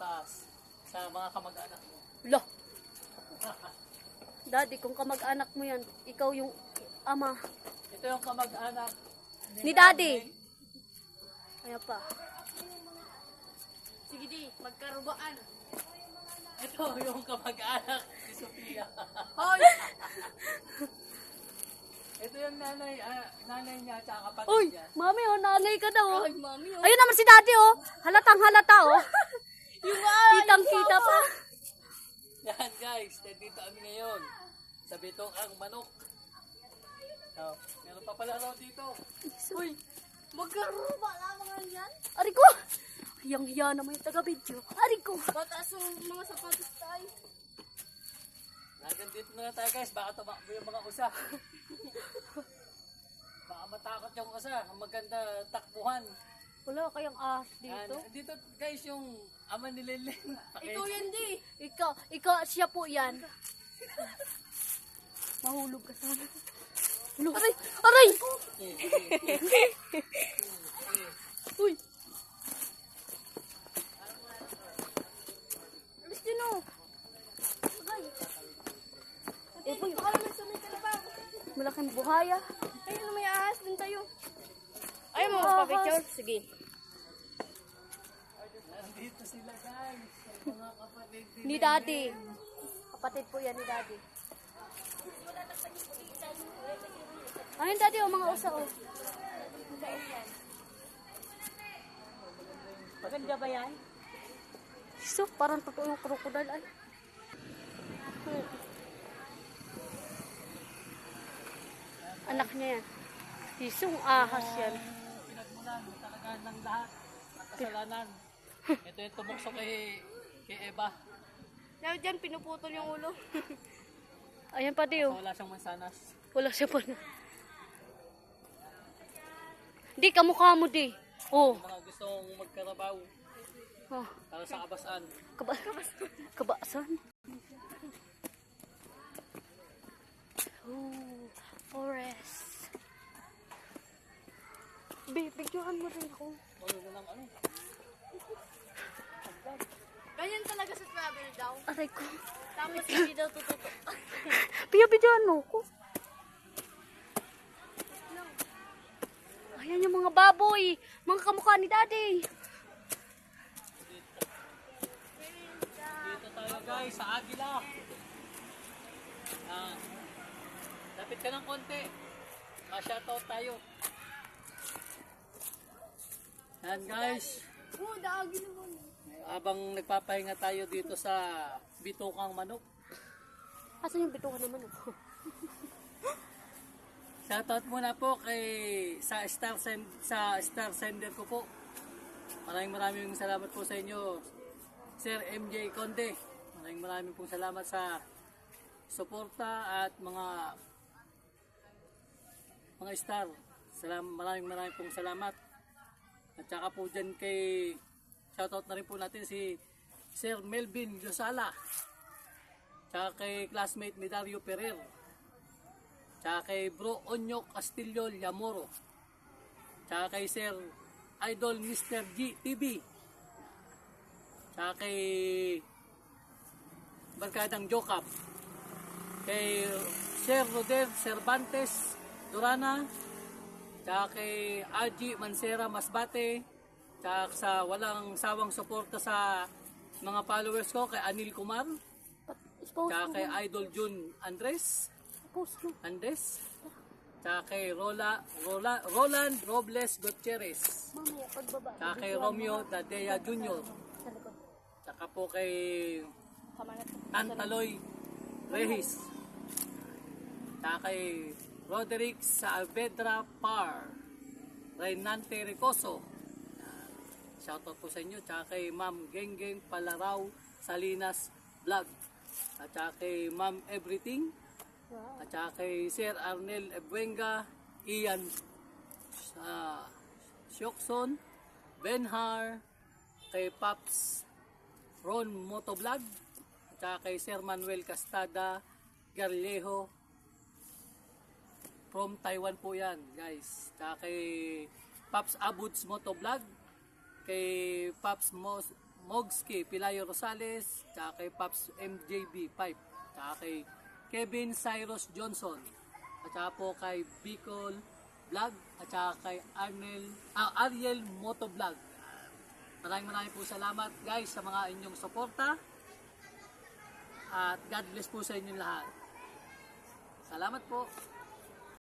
taas sa mga kamag-anak mo. Lah. Daddy, kung kamag-anak mo yan, ikaw yung ama. Ito yung kamag-anak Ni Daddy. Kaya pa. Sige di, magkarubaan. Ito yung kamag-anak ni Sophia. Hoy! Ito yung nanay niya at kapatid Uy, niya. mami, oh, nanay ka daw, oh. Ay, mami, oh. Ayun naman si Daddy, oh. Halatang halata, oh. Yung Kitang-kita pa. Yan guys, nandito kami ngayon sa Bitong ang Manok. Oh, meron pa pala raw dito. Uy, magkaruba lamang yan. Ari ko. Hiyang-hiya naman yung taga-video. Ari ko. Bataas yung mga sapatos tayo. Hanggang dito na lang tayo guys, baka tumakbo yung mga usa. Baka matakot yung usa, ang maganda takbuhan. Wala kayang ahas Yan, dito. dito guys yung ama ni Lelen. Ikaw yan di. Ikaw, siya po yan. Mahulog ka sana. Hulog. Aray! Aray! Uy! Alis din o. Agay! Eh, boy, baka naman sumita na ba? Malaking buhaya. Ayun, may ahas din tayo. Ayaw mo, Ahas. pa-picture? Sige. Nandito sila guys, mga kapatid Ni Daddy. Kapatid po yan ni Daddy. Ayun Daddy, oh, mga usa, oh. Maganda ba yan? So, parang totoo yung crocodile, ay. Anak niya yan. Isong ahas yan. pinagmulan talaga ng lahat ng kasalanan. Ito yung tumukso kay Eva. Dahil dyan, pinuputol yung ulo. Ayan pa di, oh. Wala siyang mansanas. Wala siya pa na. Di, kamukha mo di. Oh. Mga gustong magkarabaw Oh. para sa kabasan. Kabasan. Oh, forest. Bigyan mo rin ako. Ano mo ng ano? Ganyan talaga sa travel daw. Aray ko. Tapos hindi daw tututo. Bigyan mo ako. Ayan yung mga baboy. Mga kamukha ni Daddy. Dito tayo guys sa Agila. Lapit ka ng konti. Ma-shoutout tayo. Yan guys. Oo, daagi naman. Habang nagpapahinga tayo dito sa Bitokang Manok. Asan yung bitukan naman ako? Shoutout muna po sa star sender ko po. Maraming salamat po sa inyo, Sir MJ Conde. Maraming pong salamat sa suporta at mga star. Maraming pong salamat. At saka po dyan shoutout na rin po natin si Sir Melvin Yosala. Tsaka kay classmate ni Dario Ferrer. Tsaka kay Bro Onyo Castillo Yamoro. Tsaka kay Sir Idol Mr. G TV. Tsaka kay Barkadang Jokap. Kay Sir Roder Cervantes Durana. Tsaka kay Aji Mansera Masbate. Tsaka sa walang sawang suporta sa mga followers ko, kay Anil Kumar. Tsaka kay Idol Jun Andres. Andes. Tsaka kay Roland Robles Gutierrez. Mamaya, pagbaba. Tsaka kay Romeo Dadea Jr. Tsaka po kay Tantaloy Rehis. Tsaka kay Roderick Saavedra Par. Reynante Ricoso. Shoutout po sa inyo. Tsaka kay Ma'am Genggeng Palaraw Salinas Vlog. At tsaka kay Ma'am Everything. At saka kay Sir Arnel Ebuenga, Ian Syokson, Benhar, kay Paps Ron Motovlog, at saka kay Sir Manuel Castada Garlejo from Taiwan po yan guys. At saka kay Paps Abuds Motovlog, kay Paps Mogski Pilayo Rosales, tsaka kay Pops MJB 5, tsaka kay Kevin Cyrus Johnson, at saka po kay Bicol Vlog, at saka kay Ariel Moto Vlog. Maraming po salamat guys sa mga inyong suporta, at God bless po sa inyong lahat. Salamat po.